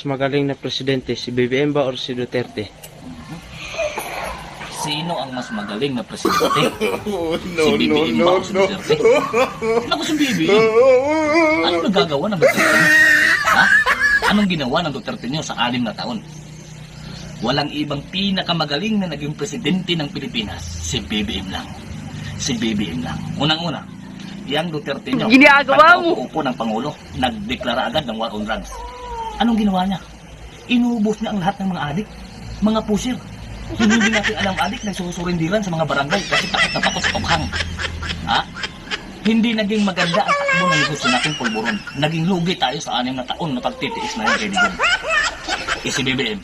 magaling na presidente, si BBM ba or si Duterte? Sino ang mas magaling na presidente? Si BBM ba o si Duterte? Naku, si BBM. Ano nagagawa ng Duterte? Ha? Anong ginawa ng Duterte nyo sa 6 na taon? Walang ibang pinakamagaling na naging presidente ng Pilipinas. Si BBM lang. Si BBM lang. Unang-una, yang Duterte nyo, Ginagawa mo! pagkaupo ng Pangulo, nagdeklara agad ng war on drugs. Anong ginawa niya? Inubos niya ang lahat ng mga adik, mga pusher. Hindi natin alam adik, nagsusurindiran sa mga barangay kasi takot na takot sa tukhang. Ha? Hindi naging maganda ang takbo ng negosyo nating pulburon. Naging lugi tayo sa 6 na taon na pagtitiis na yung kaibigan. Si BBM,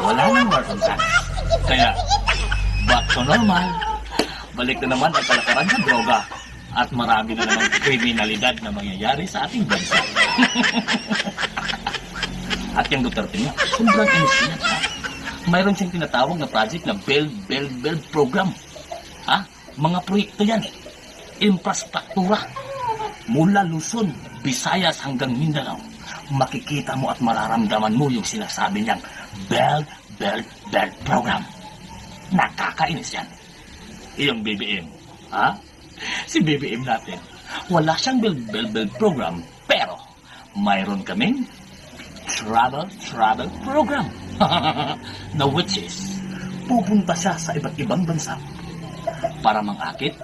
wala nang war on drugs. Kaya, back to normal. Balik na naman ang kalakaran sa droga. At marami na naman kriminalidad na mangyayari sa ating bansa. At yung Duterte niya, sobrang inis niya. Mayroon siyang tinatawag na project na Build Program. Ha? Mga proyekto yan. Infrastruktura. Mula Luzon, Visayas hanggang Mindanao. Makikita mo at mararamdaman mo yung sinasabi niyang Build Program. Nakakainis yan. Iyong BBM. Ha? Si BBM natin, wala siyang build program, pero mayroon kaming travel program. Na which is, pupunta siya sa iba't ibang bansa para mangakit,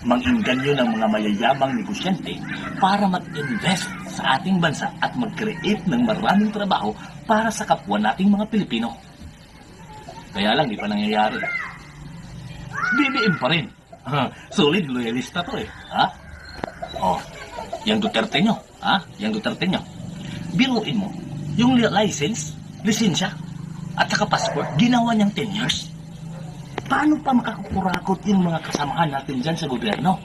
mangingganyo ng mga mayayamang negosyante para mag-invest sa ating bansa at mag-create ng maraming trabaho para sa kapwa nating mga Pilipino. Kaya lang, di pa nangyayari. BBM pa rin. Solid loyalista to eh. Ha? Oh, yung Duterte nyo. Ha? Yung Duterte nyo. Biruin mo, yung lisensya, at saka passport, ginawa niyang 10 years. Paano pa makakurakot yung mga kasamahan natin dyan sa gobyerno?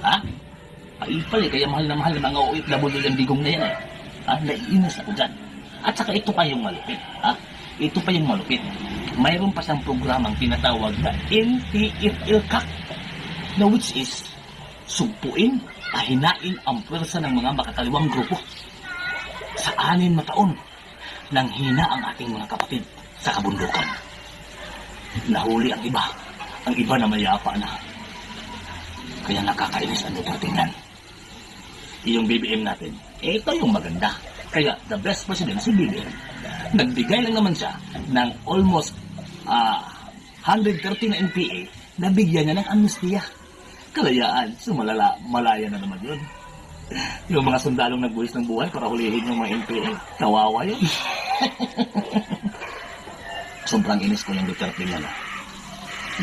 Ha? Paipal eh, kaya mahal na mga OFW yung digong na yan eh. Ha? Naiinis ako dyan. At saka ito pa yung malupit. Ha? Ito pa yung malupit. Mayroon pa siyang programang tinatawag na NTFL-CAC. Na which is, sugpuin, ahinain ang pwersa ng mga makakaliwang grupo. Sa 6 na taon, nang hina ang ating mga kapatid sa kabundukan. Nahuli ang iba na mayapa na. Kaya nakakainis ang Duterte yan. Iyong BBM natin, ito yung maganda. Kaya the best president si BBM. Nagbigay lang naman siya ng almost 130 na NPA na bigyan niya ng amnestiya. Kalayaan, malaya na naman yun. Yung mga sundalong nagbuwis ng buhay para hulihin yung mga NPA, kawawa yun. Sobrang inis ko yung Duterte niya.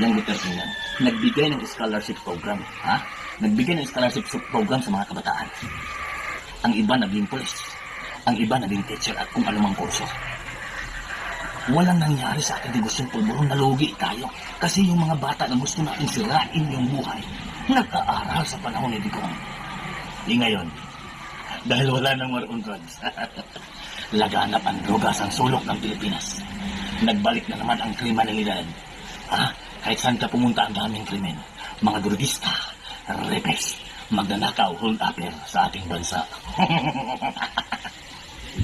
Yung Duterte niya, nagbigay ng scholarship program. Ha? Nagbigay ng scholarship program sa mga kabataan. Ang iba naging police, ang iba naging teacher at kung anumang kurso. Walang nangyari sa ating negosyong pulburon, nalugi tayo. Kasi yung mga bata na gusto natin sirain yung buhay, nag-aaral sa panahon ni Digong. Ngayon, dahil wala nang war on drugs, laganap ang drogas ang sulok ng Pilipinas. Nagbalik na naman ang kriminalidad. Kahit saan ka pumunta ang daming krimen. Mga drugista, rapist, magnanakaw, hold-upper sa ating bansa.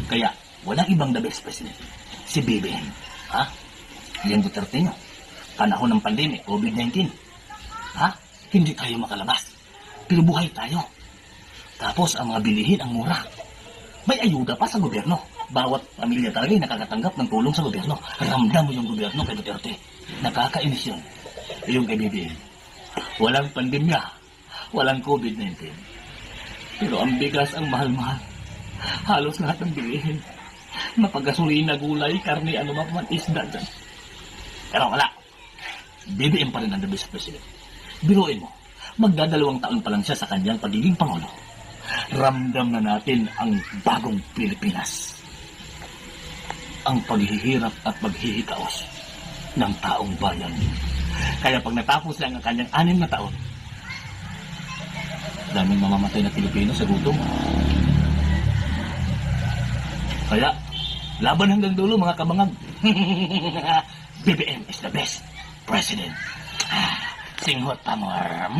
Kaya, walang ibang the best president. Si BBM. Yung Duterte nyo. Panahon ng pandemic, COVID-19. Hindi tayo makalabas. Pero buhay tayo. Tapos ang mga bilihin ang mura. May ayuda pa sa gobyerno. Bawat pamilya talaga ay nakakatanggap ng tulong sa gobyerno. Ramdam mo yung gobyerno kay Duterte. Nakakainis yun. Yung kay BBM. Walang pandemya. Walang COVID-19. Pero ang bigas ang mahal-mahal. Halos lahat ng bilihin. Mapagasolina, gulay, karne, ano man isda dyan. Pero wala. BBM pa rin ang the best president. Biruin mo, magdadalawang taon pa lang siya sa kanyang pagiging Pangulo. Ramdam na natin ang bagong Pilipinas. Ang paghihirap at paghihikaos ng taong bayan. Kaya pag natapos lang ang kanyang 6 na taon, daming mamamatay na Pilipino sa gutom. Kaya, laban hanggang dulo mga kabangag. BBM is the best president. Singhot pa more.